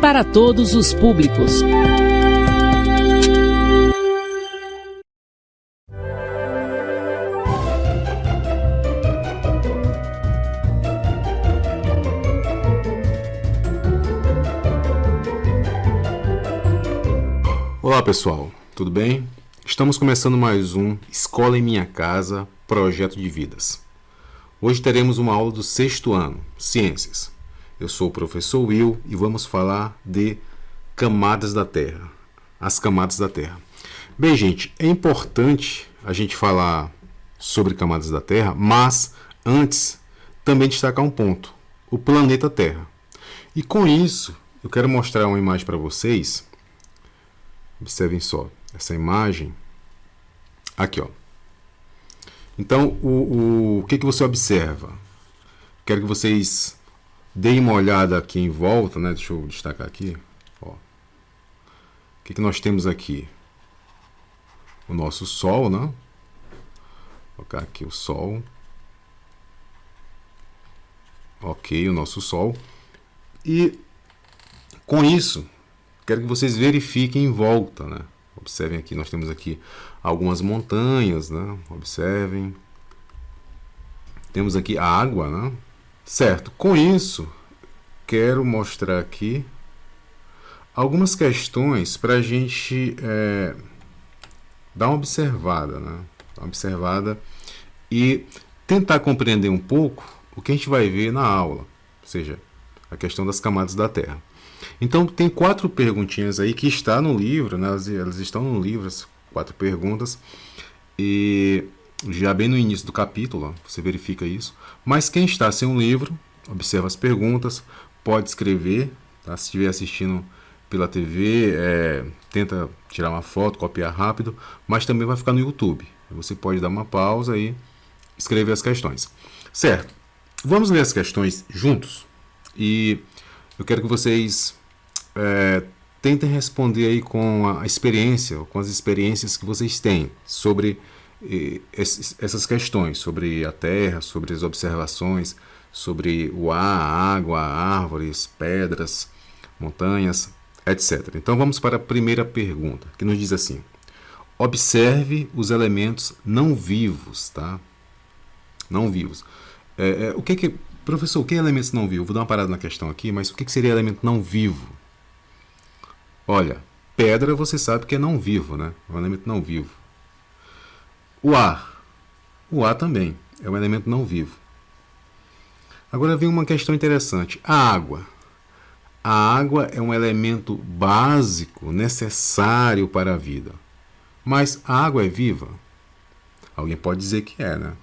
para todos os públicos. Olá pessoal, tudo bem? Estamos começando mais um Escola em Minha Casa, Projeto de Vidas. Hoje teremos uma aula do 6º ano, Ciências. Eu sou o professor Will e vamos falar de camadas da Terra, as camadas da Terra. Bem, gente, é importante a gente falar sobre camadas da Terra, mas antes também destacar um ponto, o planeta Terra. E com isso, eu quero mostrar uma imagem para vocês. Observem só, essa imagem aqui, ó. Então, o que você observa? Quero que vocês deem uma olhada aqui em volta, né? Deixa eu destacar aqui, ó. O que nós temos aqui? O nosso Sol, né? Vou colocar aqui o Sol. Ok, o nosso Sol. E com isso, quero que vocês verifiquem em volta, né? Observem aqui, nós temos aqui algumas montanhas, né? Observem. Temos aqui a água, né? Certo, com isso, quero mostrar aqui algumas questões para a gente dar uma observada, né? Dar uma observada e tentar compreender um pouco o que a gente vai ver na aula, ou seja, a questão das camadas da Terra. Então, tem 4 perguntinhas aí que está no livro, né? Elas estão no livro, as 4 perguntas, e já bem no início do capítulo, ó, você verifica isso. Mas quem está sem um livro, observa as perguntas, pode escrever, tá? Se estiver assistindo pela TV, tenta tirar uma foto, copiar rápido, mas também vai ficar no YouTube. Você pode dar uma pausa e escrever as questões. Certo, vamos ler as questões juntos? E eu quero que vocês tentem responder aí com a experiência, com as experiências que vocês têm sobre essas questões, sobre a Terra, sobre as observações, sobre o ar, a água, árvores, pedras, montanhas, etc. Então vamos para a primeira pergunta, que nos diz assim: observe os elementos não vivos, tá? Não vivos. Professor, o que é elementos não vivos? Vou dar uma parada na questão aqui, mas o que seria elemento não vivo? Olha, pedra você sabe que é não vivo, né? É um elemento não vivo. O ar também é um elemento não vivo. Agora vem uma questão interessante. A água é um elemento básico, necessário para a vida. Mas a água é viva? Alguém pode dizer que é, né?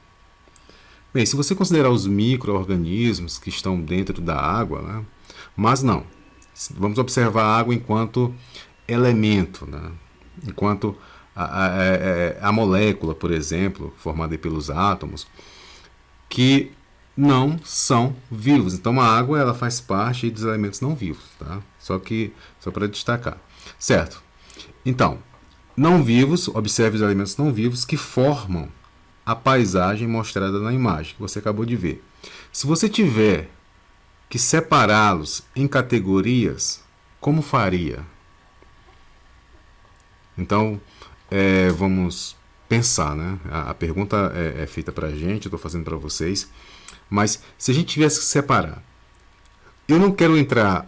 Bem, se você considerar os micro-organismos que estão dentro da água, né? Mas não. Vamos observar a água enquanto elemento, né? Enquanto a molécula, por exemplo, formada pelos átomos, que não são vivos. Então a água ela faz parte dos elementos não vivos, tá? Só para destacar. Certo? Então, não vivos, observe os elementos não vivos que formam a paisagem mostrada na imagem que você acabou de ver. Se você tiver que separá-los em categorias, como faria? Então, vamos pensar, né? A pergunta é feita para a gente, eu estou fazendo para vocês, mas se a gente tivesse que separar, eu não quero entrar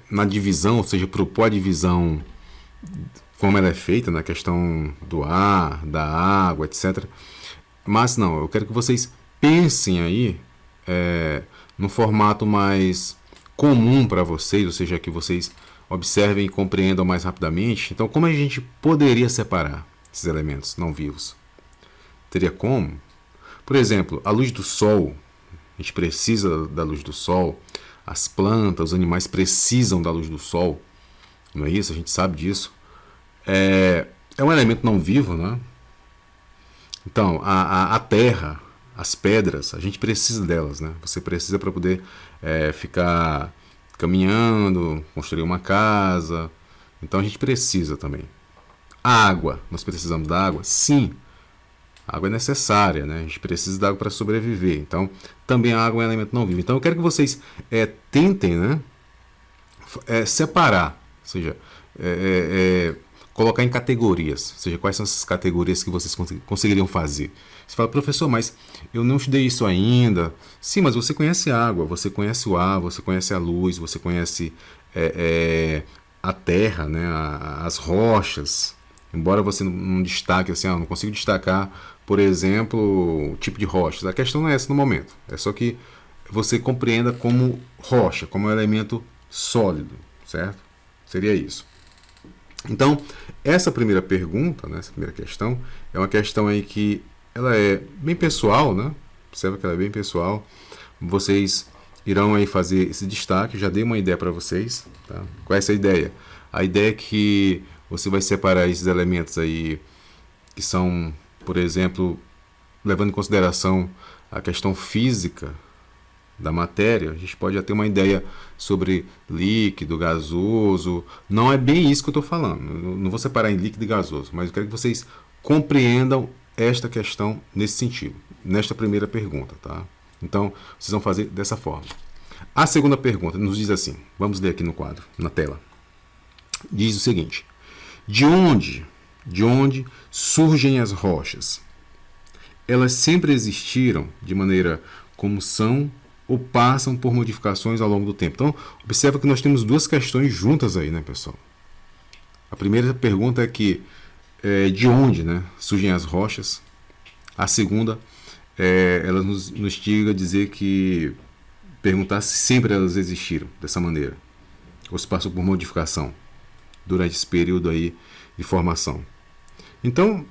na divisão, ou seja, propor a divisão como ela é feita, na questão do ar, da água, etc. Mas não, eu quero que vocês pensem aí no formato mais comum para vocês, ou seja, que vocês observem e compreendam mais rapidamente. Então, como a gente poderia separar esses elementos não vivos? Teria como? Por exemplo, a luz do sol. A gente precisa da luz do sol. As plantas, os animais precisam da luz do sol. Não é isso? A gente sabe disso. É um elemento não vivo, né? Então, a terra, as pedras, a gente precisa delas, né? Você precisa para poder ficar caminhando, construir uma casa. Então a gente precisa também. A água, nós precisamos da água? Sim, a água é necessária, né? A gente precisa da água para sobreviver. Então também a água é um elemento não vivo. Então eu quero que vocês tentem, né, separar, ou seja, colocar em categorias, ou seja, quais são essas categorias que vocês conseguiriam fazer. Você fala, professor, mas eu não estudei isso ainda. Sim, mas você conhece a água, você conhece o ar, você conhece a luz, você conhece a terra, né, as rochas. Embora você não destaque, assim, não consigo destacar, por exemplo, o tipo de rochas. A questão não é essa no momento. É só que você compreenda como rocha, como um elemento sólido, certo? Seria isso. Então, essa primeira pergunta, né, essa primeira questão, é uma questão aí que ela é bem pessoal, né? Observa que ela é bem pessoal. Vocês irão aí fazer esse destaque. Eu já dei uma ideia para vocês, tá? Qual é essa ideia? A ideia é que você vai separar esses elementos aí que são, por exemplo, levando em consideração a questão física da matéria. A gente pode já ter uma ideia sobre líquido, gasoso. Não é bem isso que eu estou falando. Não vou separar em líquido e gasoso, mas eu quero que vocês compreendam esta questão nesse sentido, nesta primeira pergunta, tá? Então, vocês vão fazer dessa forma. A segunda pergunta nos diz assim, vamos ler aqui no quadro, na tela. Diz o seguinte: de onde surgem as rochas? Elas sempre existiram de maneira como são ou passam por modificações ao longo do tempo? Então, observa que nós temos duas questões juntas aí, né, pessoal? A primeira pergunta é que de onde, né, surgem as rochas. A segunda, ela nos instiga a dizer que perguntar se sempre elas existiram dessa maneira ou se passou por modificação durante esse período aí de formação. Então,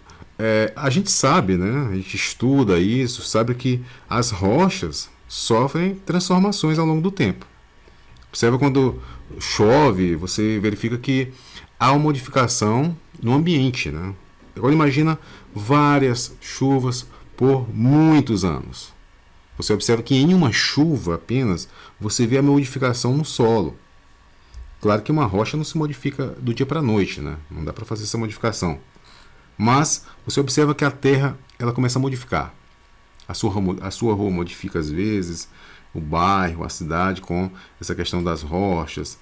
a gente sabe, né, a gente estuda isso, sabe que as rochas sofrem transformações ao longo do tempo. Observa quando chove, você verifica que há uma modificação no ambiente, né? Agora imagina várias chuvas por muitos anos. Você observa que em uma chuva apenas você vê a modificação no solo. Claro que uma rocha não se modifica do dia para a noite, né? Não dá para fazer essa modificação. Mas você observa que a terra ela começa a modificar. A sua rua modifica às vezes, o bairro, a cidade, com essa questão das rochas,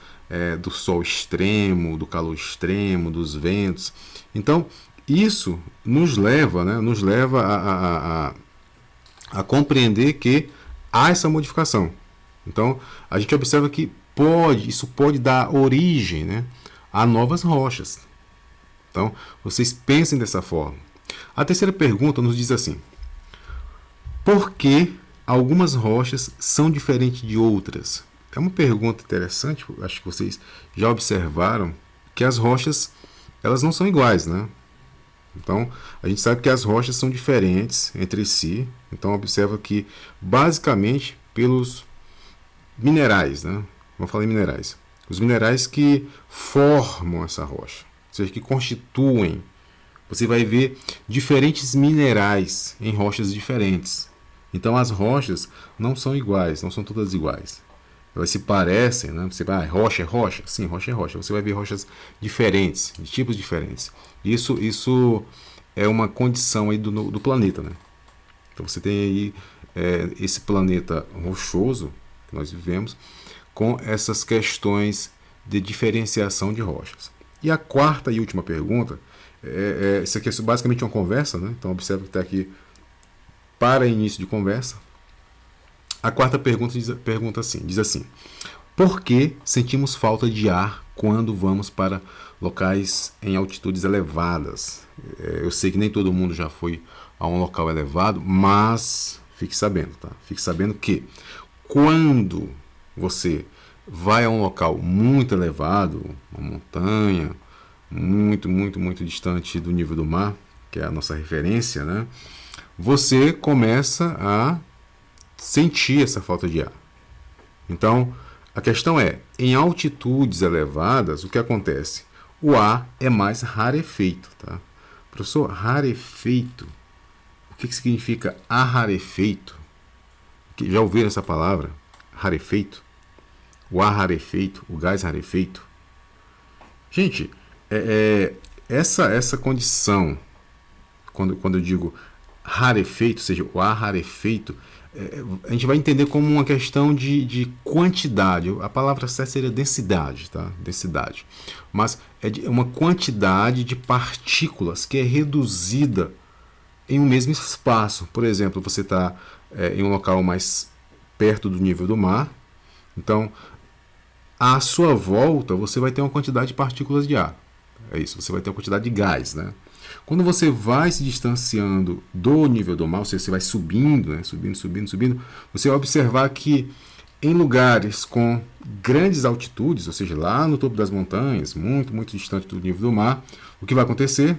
do sol extremo, do calor extremo, dos ventos. Então, isso nos leva, né, a compreender que há essa modificação. Então, a gente observa que isso pode dar origem, né, a novas rochas. Então, vocês pensem dessa forma. A terceira pergunta nos diz assim: por que algumas rochas são diferentes de outras? É uma pergunta interessante, acho que vocês já observaram que as rochas elas não são iguais, né? Então, a gente sabe que as rochas são diferentes entre si. Então, observa que, basicamente, pelos minerais, né? Vamos falar em minerais. Os minerais que formam essa rocha, ou seja, que constituem. Você vai ver diferentes minerais em rochas diferentes. Então, as rochas não são iguais, não são todas iguais. Elas se parecem, né? Você vai, rocha é rocha? Sim, rocha é rocha. Você vai ver rochas diferentes, de tipos diferentes. Isso é uma condição aí do planeta, né? Então você tem aí esse planeta rochoso que nós vivemos com essas questões de diferenciação de rochas. E a quarta e última pergunta, isso aqui é basicamente uma conversa, né? Então observe que está aqui para início de conversa. A quarta pergunta diz assim: por que sentimos falta de ar quando vamos para locais em altitudes elevadas? Eu sei que nem todo mundo já foi a um local elevado, mas fique sabendo, tá? Fique sabendo que quando você vai a um local muito elevado, uma montanha, muito, muito, muito distante do nível do mar, que é a nossa referência, né? Você começa a sentir essa falta de ar. Então, a questão é, em altitudes elevadas, o que acontece? O ar é mais rarefeito, tá? Professor, rarefeito, o que significa arrarefeito? Já ouviram essa palavra? Rarefeito? O ar rarefeito, o gás rarefeito? Gente, essa condição, quando eu digo rarefeito, ou seja, o ar rarefeito, a gente vai entender como uma questão de quantidade. A palavra certa seria densidade, tá? Densidade. Mas é uma quantidade de partículas que é reduzida em um mesmo espaço. Por exemplo, você está em um local mais perto do nível do mar, então à sua volta você vai ter uma quantidade de partículas de ar. É isso, você vai ter uma quantidade de gás, né? Quando você vai se distanciando do nível do mar, ou seja, você vai subindo, né? Subindo, você vai observar que em lugares com grandes altitudes, ou seja, lá no topo das montanhas, muito distante do nível do mar, o que vai acontecer?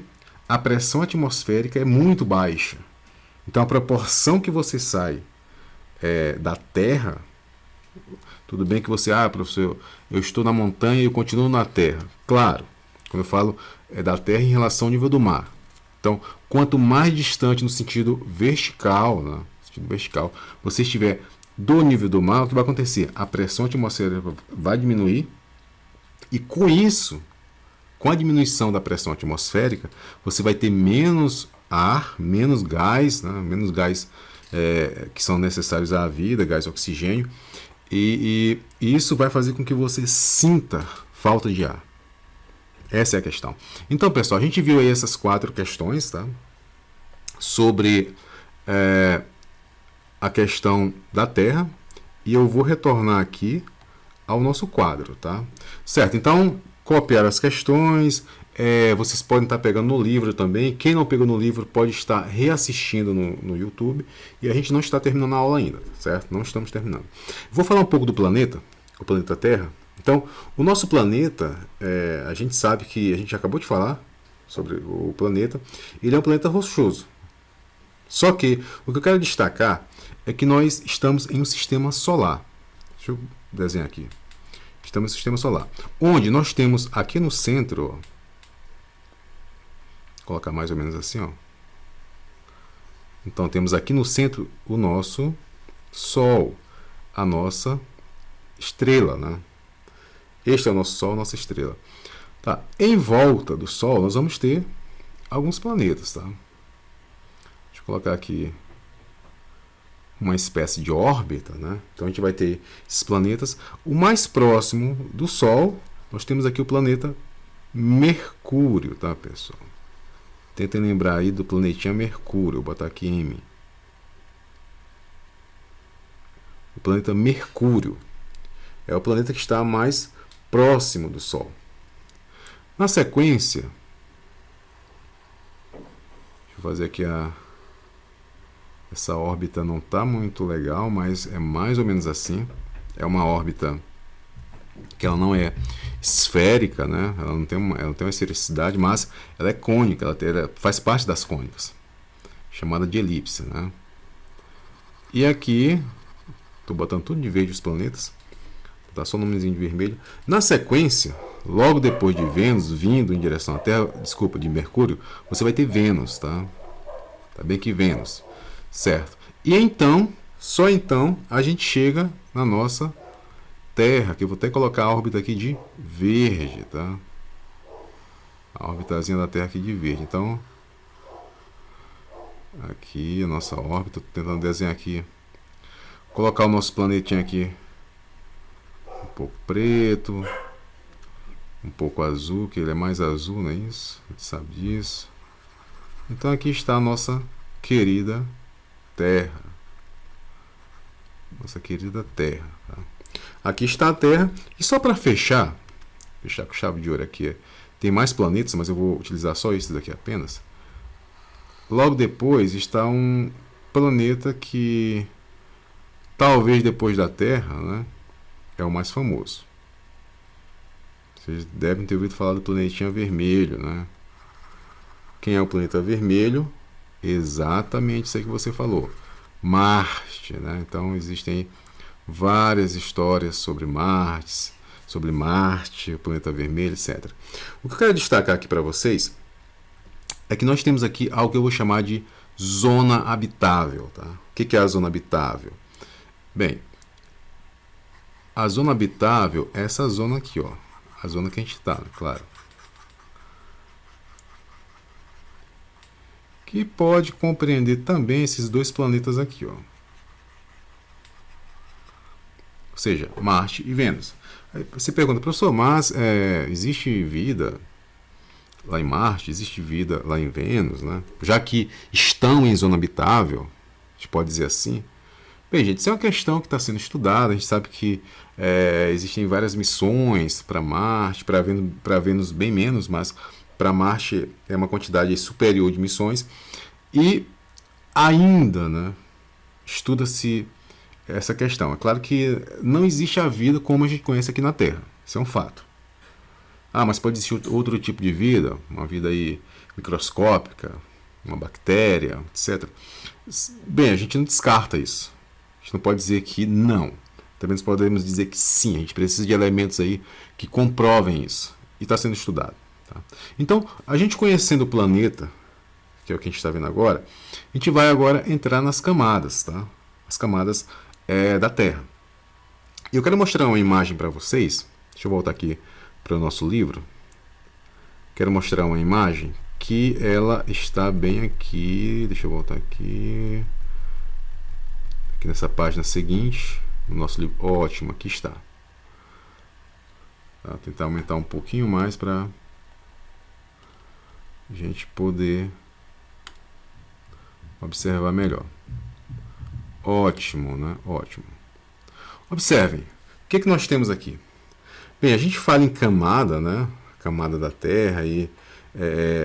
A pressão atmosférica é muito baixa. Então a proporção que você sai da Terra, tudo bem que você, professor, eu estou na montanha e eu continuo na Terra. Claro, quando eu falo da Terra em relação ao nível do mar. Então, quanto mais distante no sentido vertical, né, você estiver do nível do mar, o que vai acontecer? A pressão atmosférica vai diminuir e com isso, com a diminuição da pressão atmosférica, você vai ter menos ar, menos gás, né, menos gás que são necessários à vida, gás oxigênio, e isso vai fazer com que você sinta falta de ar. Essa é a questão. Então, pessoal, a gente viu aí essas 4 questões, tá? Sobre a questão da Terra. E eu vou retornar aqui ao nosso quadro, tá? Certo, então, copiar as questões. Vocês podem estar pegando no livro também. Quem não pegou no livro pode estar reassistindo no YouTube. E a gente não está terminando a aula ainda, certo? Não estamos terminando. Vou falar um pouco do planeta, o planeta Terra. Então, o nosso planeta, a gente sabe que, a gente acabou de falar sobre o planeta, ele é um planeta rochoso. Só que o que eu quero destacar é que nós estamos em um sistema solar. Deixa eu desenhar aqui. Estamos no sistema solar, onde nós temos aqui no centro, ó, vou colocar mais ou menos assim, ó. Então, temos aqui no centro o nosso Sol, a nossa estrela, né? Este é o nosso Sol, nossa estrela. Tá. Em volta do Sol, nós vamos ter alguns planetas. Tá? Deixa eu colocar aqui uma espécie de órbita. Né? Então, a gente vai ter esses planetas. O mais próximo do Sol, nós temos aqui o planeta Mercúrio, tá, pessoal? Tentem lembrar aí do planetinha Mercúrio. Vou botar aqui M. O planeta Mercúrio é o planeta que está mais próximo do Sol. Na sequência, deixa eu fazer aqui essa órbita não está muito legal, mas é mais ou menos assim. É uma órbita que ela não é esférica, né? Ela não tem uma esfericidade, mas ela é cônica, ela faz parte das cônicas, chamada de elipse, né? E aqui, estou botando tudo de verde os planetas. Tá só o nomezinho de vermelho. Na sequência, logo depois de Vênus vindo em direção à Terra, desculpa, de Mercúrio, você vai ter Vênus, tá? Tá bem que Vênus, certo? E então, só então, a gente chega na nossa Terra, que eu vou até colocar a órbita aqui de verde, tá? A órbitazinha da Terra aqui de verde. Então, aqui a nossa órbita, tô tentando desenhar aqui, colocar o nosso planetinha aqui um pouco preto, um pouco azul, que ele é mais azul, não é isso? A gente sabe disso. Então aqui está a nossa querida Terra. Nossa querida Terra. Tá? Aqui está a Terra. E só para fechar com chave de ouro aqui, tem mais planetas, mas eu vou utilizar só esses daqui apenas. Logo depois está um planeta que, talvez depois da Terra, né, é o mais famoso. Vocês devem ter ouvido falar do planetinha vermelho, né? Quem é o planeta vermelho? Exatamente isso aí que você falou. Marte, né? Então existem várias histórias sobre Marte, o planeta vermelho, etc. O que eu quero destacar aqui para vocês é que nós temos aqui algo que eu vou chamar de zona habitável. Tá? O que é a zona habitável? Bem, a zona habitável é essa zona aqui, ó, a zona que a gente está, né? Claro. Que pode compreender também esses dois planetas aqui, ó. ou seja, Marte e Vênus. Aí você pergunta, professor, mas existe vida lá em Marte, existe vida lá em Vênus, né? Já que estão em zona habitável, a gente pode dizer assim. Bem, gente, isso é uma questão que está sendo estudada. A gente sabe que existem várias missões para Marte, para Vênus bem menos, mas para Marte é uma quantidade superior de missões. E ainda, né, estuda-se essa questão. É claro que não existe a vida como a gente conhece aqui na Terra. Isso é um fato. Ah, mas pode existir outro tipo de vida, uma vida aí microscópica, uma bactéria, etc. Bem, a gente não descarta isso. A gente não pode dizer que não. Também nós podemos dizer que sim. A gente precisa de elementos aí que comprovem isso. E está sendo estudado. Tá? Então, a gente conhecendo o planeta, que é o que a gente está vendo agora, a gente vai agora entrar nas camadas, tá? As camadas da Terra. E eu quero mostrar uma imagem para vocês. Deixa eu voltar aqui para o nosso livro. Quero mostrar uma imagem que ela está bem aqui. Deixa eu voltar aqui. Aqui nessa página seguinte, no nosso livro. Ótimo, aqui está. Tá, tentar aumentar um pouquinho mais para a gente poder observar melhor. Ótimo, né? Ótimo. Observem. O que nós temos aqui? Bem, a gente fala em camada, né? Camada da Terra, e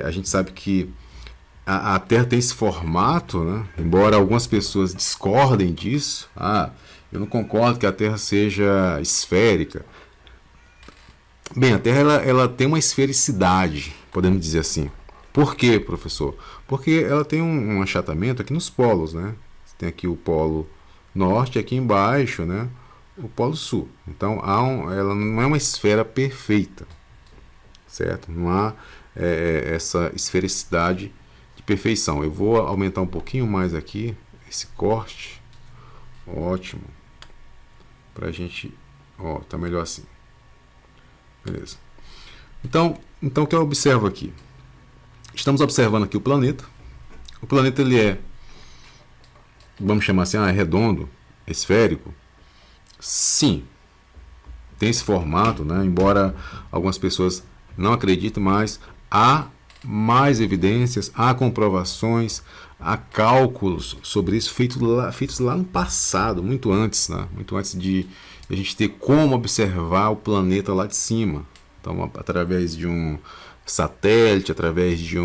a gente sabe que a Terra tem esse formato, né? Embora algumas pessoas discordem disso. Ah, eu não concordo que a Terra seja esférica. Bem, a Terra ela tem uma esfericidade, podemos dizer assim. Por quê, professor? Porque ela tem um achatamento aqui nos polos, né? Tem aqui o polo norte, aqui embaixo, né? O polo sul. Então, ela não é uma esfera perfeita, certo? Não há essa esfericidade de perfeição. Eu vou aumentar um pouquinho mais aqui esse corte. Ótimo. Pra gente... Ó, tá melhor assim. Beleza. Então o que eu observo aqui? Estamos observando aqui o planeta. O planeta, ele é, vamos chamar assim, é redondo, esférico. Sim, tem esse formato, né? Embora algumas pessoas não acreditem, mas há mais evidências, há comprovações, há cálculos sobre isso feitos lá no passado, muito antes, né? Muito antes de a gente ter como observar o planeta lá de cima. Então, através de um satélite, através de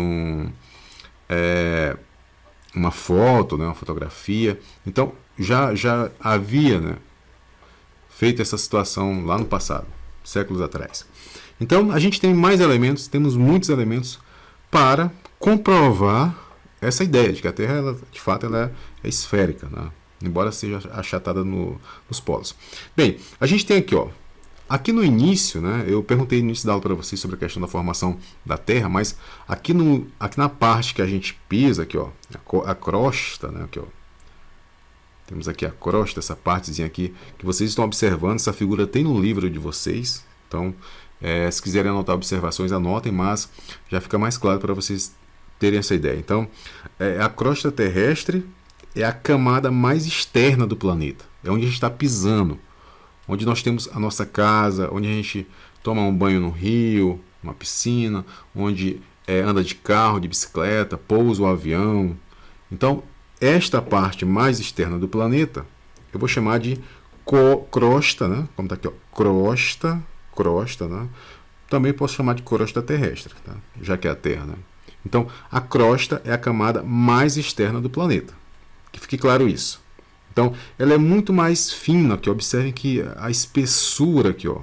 uma foto, né? Uma fotografia. Então, já havia, né? Feito essa situação lá no passado, séculos atrás. Então, a gente tem mais elementos, temos muitos elementos para comprovar essa ideia de que a Terra, ela, de fato, ela é esférica, né? Embora seja achatada nos polos. Bem, a gente tem aqui, ó, aqui no início, né? Eu perguntei no início da aula para vocês sobre a questão da formação da Terra, mas aqui na parte que a gente pisa, aqui, ó, a crosta, né? Aqui, ó. Temos aqui a crosta, essa partezinha aqui que vocês estão observando. Essa figura tem no livro de vocês. Então, se quiserem anotar observações, anotem, mas já fica mais claro para vocês terem essa ideia. Então, a crosta terrestre é a camada mais externa do planeta. É onde a gente está pisando. Onde nós temos a nossa casa, onde a gente toma um banho no rio, uma piscina, onde anda de carro, de bicicleta, pousa o avião. Então, esta parte mais externa do planeta, eu vou chamar de crosta, né? Como está aqui, ó, crosta, né? Também posso chamar de crosta terrestre, tá? Já que é a Terra, né? Então, a crosta é a camada mais externa do planeta. Que fique claro isso. Então, ela é muito mais fina aqui. Observem que a espessura aqui, ó.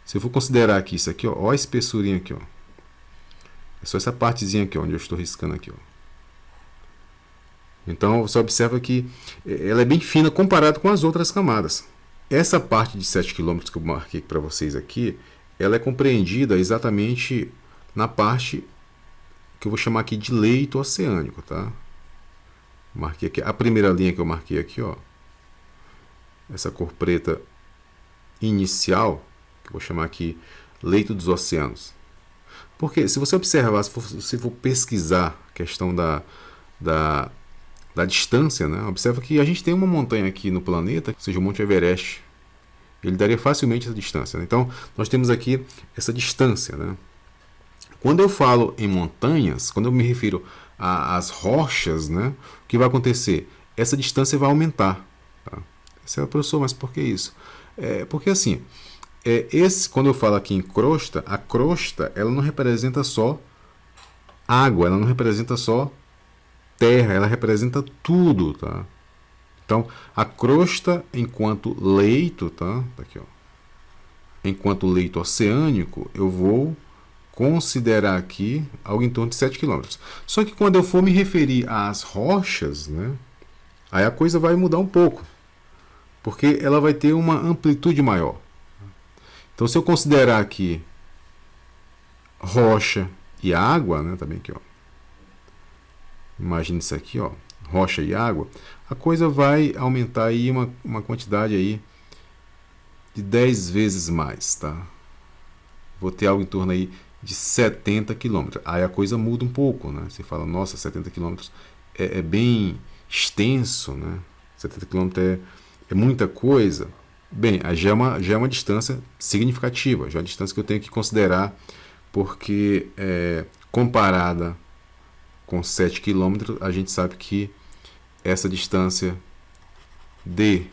Se eu for considerar aqui isso aqui, ó a espessurinha aqui, ó. É só essa partezinha aqui, ó, onde eu estou riscando aqui, ó. Então, você observa que ela é bem fina comparado com as outras camadas. Essa parte de 7 km que eu marquei para vocês aqui, ela é compreendida exatamente na parte que eu vou chamar aqui de leito oceânico, tá? Marquei aqui a primeira linha que eu marquei aqui, ó. Essa cor preta inicial, que eu vou chamar aqui leito dos oceanos. Porque se você observar, se for pesquisar a questão da distância, né? Observa que a gente tem uma montanha aqui no planeta, ou seja, o Monte Everest, Ele daria facilmente essa distância, né? Então, nós temos aqui essa distância, né? Quando eu falo em montanhas, quando eu me refiro às rochas, né? O que vai acontecer? Essa distância vai aumentar. Tá? Você, professor, mas por que isso? Porque assim, quando eu falo aqui em crosta, a crosta ela não representa só água, ela não representa só terra, ela representa tudo, tá? Então, a crosta enquanto leito, tá? Tá aqui, ó. Enquanto leito oceânico, eu vou considerar aqui algo em torno de 7 km. Só que quando eu for me referir às rochas, né? Aí a coisa vai mudar um pouco, porque ela vai ter uma amplitude maior. Então, se eu considerar aqui rocha e água, né? Tá bem aqui, ó. Imagina isso aqui, ó. Rocha e água. A coisa vai aumentar aí uma quantidade aí de 10 vezes mais, tá? Vou ter algo em torno aí de 70 km. Aí a coisa muda um pouco, né? Você fala, nossa, 70 km é bem extenso, né? 70 km é muita coisa. Bem, já é uma distância significativa, já é uma distância que eu tenho que considerar, porque comparada com 7 km, a gente sabe que essa distância de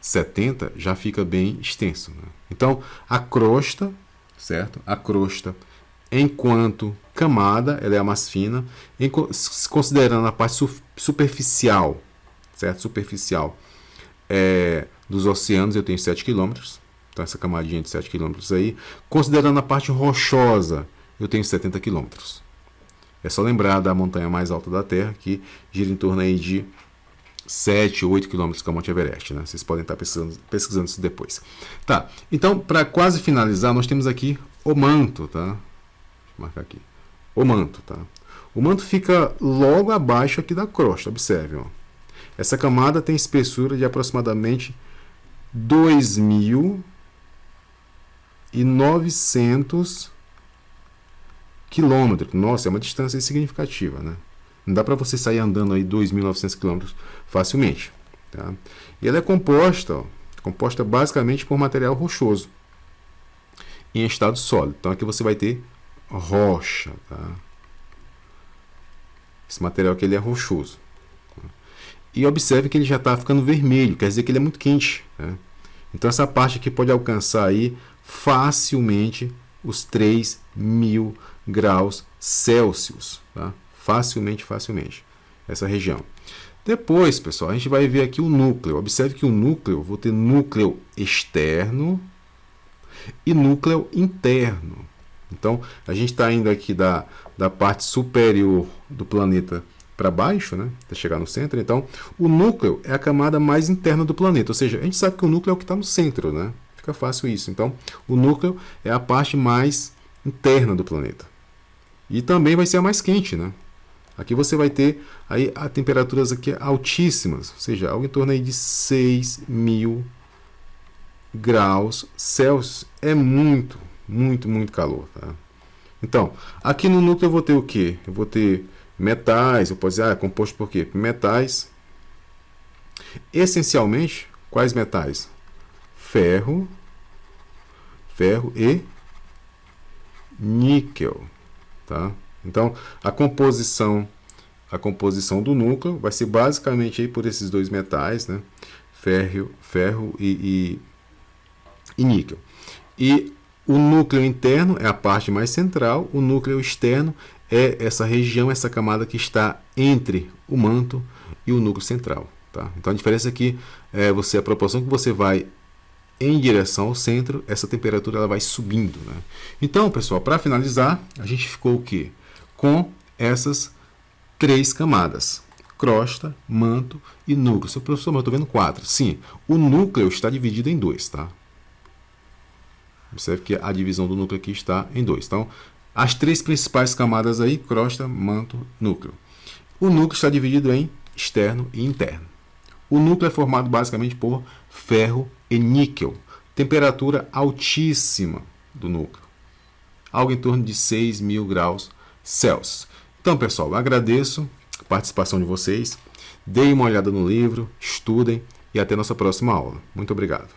70 já fica bem extenso, né? Então, a crosta, certo? A crosta, enquanto camada, ela é a mais fina, considerando a parte superficial, certo? Superficial dos oceanos, eu tenho 7 km, então essa camadinha de 7 km aí. Considerando a parte rochosa, eu tenho 70 km. É só lembrar da montanha mais alta da Terra, que gira em torno aí de 7 ou 8 km com o Monte Everest, né? Vocês podem estar pesquisando isso depois. Tá, então, para quase finalizar, nós temos aqui o manto, tá? Deixa eu marcar aqui. O manto, tá? O manto fica logo abaixo aqui da crosta, observe, ó. Essa camada tem espessura de aproximadamente 2.900 quilômetros. Nossa, é uma distância significativa, né? Não dá para você sair andando aí 2.900 quilômetros facilmente, tá? E ela é composta basicamente por material rochoso em estado sólido. Então aqui você vai ter rocha, tá? Esse material aqui ele é rochoso. E observe que ele já está ficando vermelho, quer dizer que ele é muito quente, né? Então essa parte aqui pode alcançar aí facilmente os 3.000 graus Celsius, tá? Facilmente, essa região. Depois, pessoal, a gente vai ver aqui o núcleo. Observe que o núcleo, vou ter núcleo externo e núcleo interno. Então, a gente está indo aqui da parte superior do planeta para baixo, né, até chegar no centro. Então, o núcleo é a camada mais interna do planeta. Ou seja, a gente sabe que o núcleo é o que está no centro, né? Fica fácil isso. Então, o núcleo é a parte mais interna do planeta. E também vai ser a mais quente, né? Aqui você vai ter aí a temperaturas aqui altíssimas, ou seja, algo em torno aí de 6.000 graus Celsius. É muito calor, tá? Então, aqui no núcleo eu vou ter o quê? Eu vou ter metais, eu posso dizer, é composto por quê? Metais. Essencialmente, quais metais? Ferro e níquel, tá? Então, a composição do núcleo vai ser basicamente aí por esses dois metais, né? Ferro e níquel. E o núcleo interno é a parte mais central, o núcleo externo é essa região, essa camada que está entre o manto e o núcleo central, tá? Então, a diferença aqui é a proporção que você vai em direção ao centro, essa temperatura ela vai subindo, né? Então, pessoal, para finalizar, a gente ficou o quê? Com essas 3 camadas: crosta, manto e núcleo. Seu professor, mas eu estou vendo 4. Sim, o núcleo está dividido em 2, tá? Observe que a divisão do núcleo aqui está em 2. Então, as 3 principais camadas aí: crosta, manto, núcleo. O núcleo está dividido em externo e interno. O núcleo é formado basicamente por ferro e níquel. Temperatura altíssima do núcleo, algo em torno de 6.000 graus Celsius. Então, pessoal, eu agradeço a participação de vocês. Deem uma olhada no livro, estudem e até nossa próxima aula. Muito obrigado.